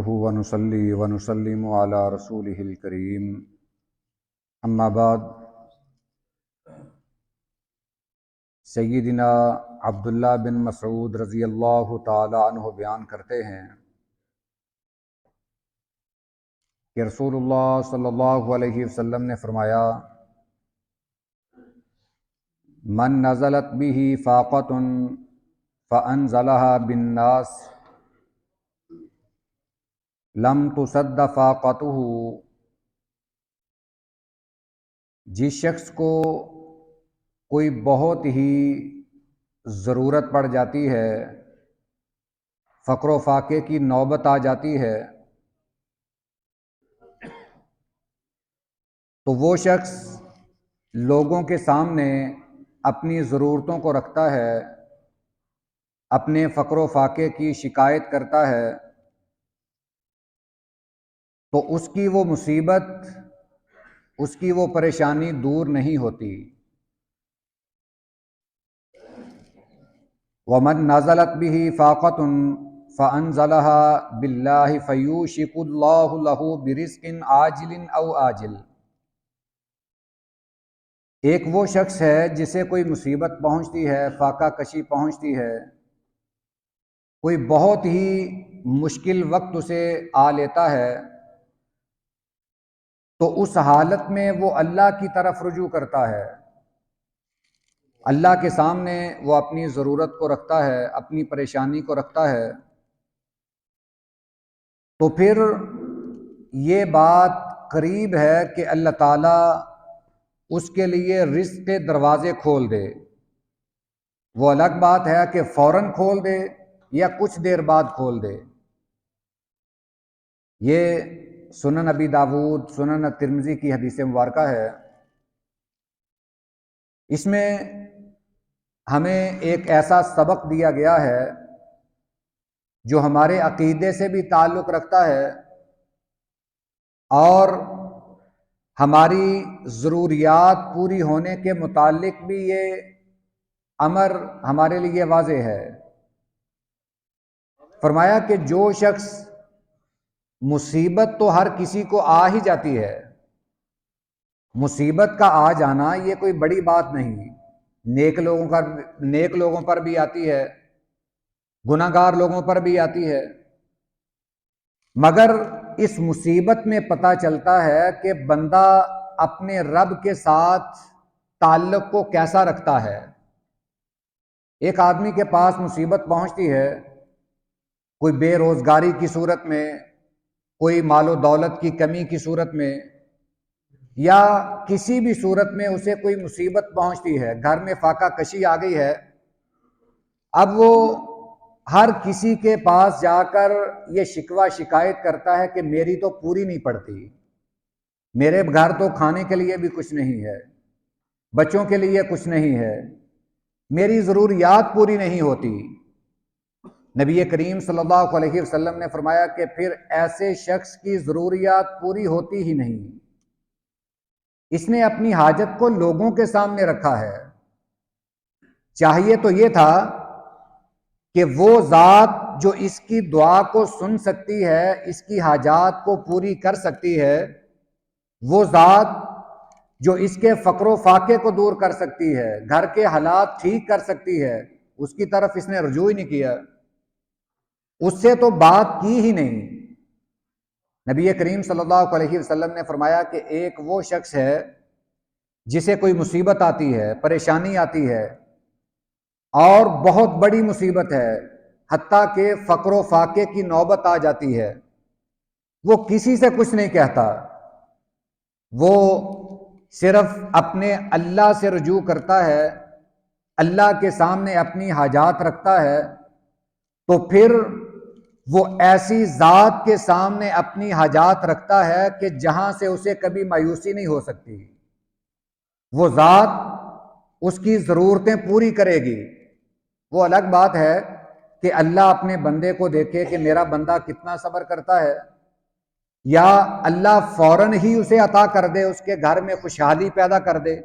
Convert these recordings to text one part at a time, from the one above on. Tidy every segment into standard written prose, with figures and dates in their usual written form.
نحمده ونصلي ونسلم على رسوله الكريم اما بعد سیدنا عبداللہ بن مسعود رضی اللہ تعالی عنہ بیان کرتے ہیں کہ رسول اللہ صلی اللہ علیہ وسلم نے فرمایا من نزلت به فاقة فانزلها بالناس لم تصد فاقته، جس شخص کو کوئی بہت ہی ضرورت پڑ جاتی ہے، فقر و فاقے کی نوبت آ جاتی ہے، تو وہ شخص لوگوں کے سامنے اپنی ضرورتوں کو رکھتا ہے، اپنے فقر و فاقے کی شکایت کرتا ہے، تو اس کی وہ مصیبت، اس کی وہ پریشانی دور نہیں ہوتی۔ وَمَن نَزَلَتْ بِهِ فَاقَةٌ فَأَنزَلَهَا بِاللَّهِ فَيُوشِكُ اللَّهُ لَهُ بِرِزْقٍ عَاجِلٍ أَوْ آجِلٍ۔ ایک وہ شخص ہے جسے کوئی مصیبت پہنچتی ہے، فاقہ کشی پہنچتی ہے، کوئی بہت ہی مشکل وقت اسے آ لیتا ہے، تو اس حالت میں وہ اللہ کی طرف رجوع کرتا ہے، اللہ کے سامنے وہ اپنی ضرورت کو رکھتا ہے، اپنی پریشانی کو رکھتا ہے، تو پھر یہ بات قریب ہے کہ اللہ تعالیٰ اس کے لیے رزق کے دروازے کھول دے۔ وہ الگ بات ہے کہ فوراً کھول دے یا کچھ دیر بعد کھول دے۔ یہ سنن ابی داود، سنن ترمذی کی حدیث مبارکہ ہے۔ اس میں ہمیں ایک ایسا سبق دیا گیا ہے جو ہمارے عقیدے سے بھی تعلق رکھتا ہے اور ہماری ضروریات پوری ہونے کے متعلق بھی یہ امر ہمارے لیے واضح ہے۔ فرمایا کہ جو شخص، مصیبت تو ہر کسی کو آ ہی جاتی ہے، مصیبت کا آ جانا یہ کوئی بڑی بات نہیں، نیک لوگوں پر بھی آتی ہے، گناہ گار لوگوں پر بھی آتی ہے، مگر اس مصیبت میں پتہ چلتا ہے کہ بندہ اپنے رب کے ساتھ تعلق کو کیسا رکھتا ہے۔ ایک آدمی کے پاس مصیبت پہنچتی ہے، کوئی بے روزگاری کی صورت میں، کوئی مال و دولت کی کمی کی صورت میں، یا کسی بھی صورت میں اسے کوئی مصیبت پہنچتی ہے، گھر میں فاقہ کشی آ گئی ہے، اب وہ ہر کسی کے پاس جا کر یہ شکوہ شکایت کرتا ہے کہ میری تو پوری نہیں پڑتی، میرے گھر تو کھانے کے لیے بھی کچھ نہیں ہے، بچوں کے لیے کچھ نہیں ہے، میری ضروریات پوری نہیں ہوتی۔ نبی کریم صلی اللہ علیہ وسلم نے فرمایا کہ پھر ایسے شخص کی ضروریات پوری ہوتی ہی نہیں، اس نے اپنی حاجت کو لوگوں کے سامنے رکھا ہے۔ چاہیے تو یہ تھا کہ وہ ذات جو اس کی دعا کو سن سکتی ہے، اس کی حاجات کو پوری کر سکتی ہے، وہ ذات جو اس کے فقر و فاقے کو دور کر سکتی ہے، گھر کے حالات ٹھیک کر سکتی ہے، اس کی طرف اس نے رجوع ہی نہیں کیا، اس سے تو بات کی ہی نہیں۔ نبی کریم صلی اللہ علیہ وسلم نے فرمایا کہ ایک وہ شخص ہے جسے کوئی مصیبت آتی ہے، پریشانی آتی ہے، اور بہت بڑی مصیبت ہے، حتیٰ کہ فقر و فاقے کی نوبت آ جاتی ہے، وہ کسی سے کچھ نہیں کہتا، وہ صرف اپنے اللہ سے رجوع کرتا ہے، اللہ کے سامنے اپنی حاجات رکھتا ہے، تو پھر وہ ایسی ذات کے سامنے اپنی حاجات رکھتا ہے کہ جہاں سے اسے کبھی مایوسی نہیں ہو سکتی، وہ ذات اس کی ضرورتیں پوری کرے گی۔ وہ الگ بات ہے کہ اللہ اپنے بندے کو دیکھے کہ میرا بندہ کتنا صبر کرتا ہے، یا اللہ فوراً ہی اسے عطا کر دے، اس کے گھر میں خوشحالی پیدا کر دے،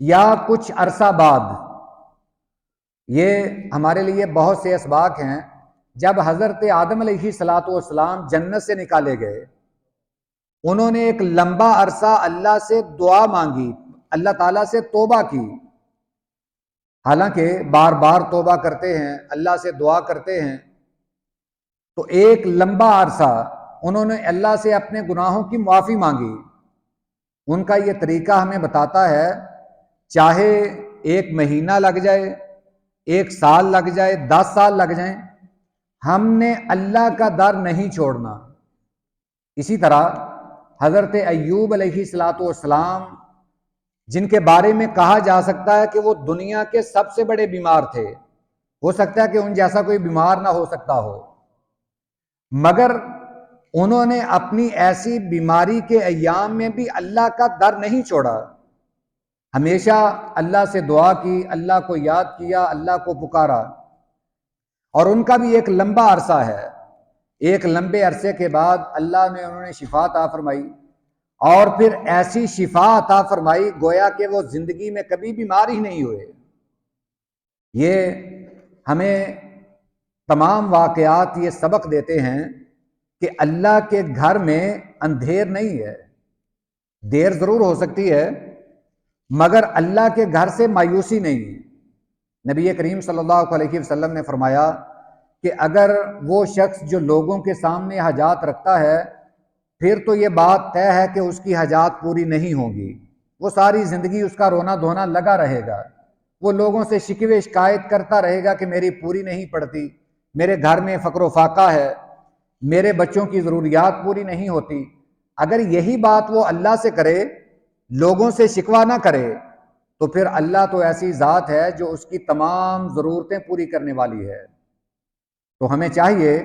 یا کچھ عرصہ بعد۔ یہ ہمارے لیے بہت سے اسباق ہیں جب حضرت آدم علیہ الصلوۃ والسلام جنت سے نکالے گئے، انہوں نے ایک لمبا عرصہ اللہ سے دعا مانگی، اللہ تعالیٰ سے توبہ کی، حالانکہ بار بار توبہ کرتے ہیں، اللہ سے دعا کرتے ہیں، تو ایک لمبا عرصہ انہوں نے اللہ سے اپنے گناہوں کی معافی مانگی۔ ان کا یہ طریقہ ہمیں بتاتا ہے، چاہے 1 مہینہ لگ جائے، 1 سال لگ جائے، 10 سال لگ جائیں، ہم نے اللہ کا در نہیں چھوڑنا۔ اسی طرح حضرت ایوب علیہ الصلوۃ والسلام، جن کے بارے میں کہا جا سکتا ہے کہ وہ دنیا کے سب سے بڑے بیمار تھے، ہو سکتا ہے کہ ان جیسا کوئی بیمار نہ ہو سکتا ہو، مگر انہوں نے اپنی ایسی بیماری کے ایام میں بھی اللہ کا در نہیں چھوڑا، ہمیشہ اللہ سے دعا کی، اللہ کو یاد کیا، اللہ کو پکارا، اور ان کا بھی ایک لمبا عرصہ ہے۔ ایک لمبے عرصے کے بعد اللہ نے انہوں نے شفا عطا فرمائی، اور پھر ایسی شفا عطا فرمائی گویا کہ وہ زندگی میں کبھی بیمار ہی نہیں ہوئے۔ یہ ہمیں تمام واقعات یہ سبق دیتے ہیں کہ اللہ کے گھر میں اندھیر نہیں ہے، دیر ضرور ہو سکتی ہے مگر اللہ کے گھر سے مایوسی نہیں ہے۔ نبی کریم صلی اللہ علیہ وسلم نے فرمایا کہ اگر وہ شخص جو لوگوں کے سامنے حاجات رکھتا ہے، پھر تو یہ بات طے ہے کہ اس کی حاجات پوری نہیں ہوں گی، وہ ساری زندگی اس کا رونا دھونا لگا رہے گا، وہ لوگوں سے شکوے شکایت کرتا رہے گا کہ میری پوری نہیں پڑتی، میرے گھر میں فقر و فاقہ ہے، میرے بچوں کی ضروریات پوری نہیں ہوتی۔ اگر یہی بات وہ اللہ سے کرے، لوگوں سے شکوہ نہ کرے، تو پھر اللہ تو ایسی ذات ہے جو اس کی تمام ضرورتیں پوری کرنے والی ہے۔ تو ہمیں چاہیے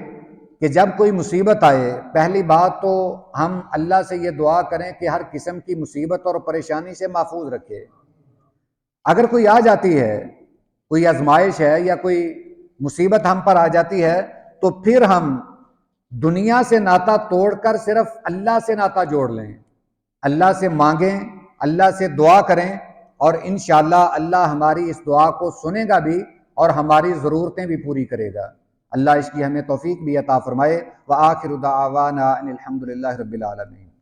کہ جب کوئی مصیبت آئے، پہلی بات تو ہم اللہ سے یہ دعا کریں کہ ہر قسم کی مصیبت اور پریشانی سے محفوظ رکھے۔ اگر کوئی آ جاتی ہے، کوئی آزمائش ہے یا کوئی مصیبت ہم پر آ جاتی ہے، تو پھر ہم دنیا سے ناتا توڑ کر صرف اللہ سے ناتا جوڑ لیں، اللہ سے مانگیں، اللہ سے دعا کریں، اور انشاءاللہ اللہ ہماری اس دعا کو سنے گا بھی اور ہماری ضرورتیں بھی پوری کرے گا۔ اللہ اس کی ہمیں توفیق بھی عطا فرمائے۔ وآخر دعوانا ان الحمد للہ رب العالمین۔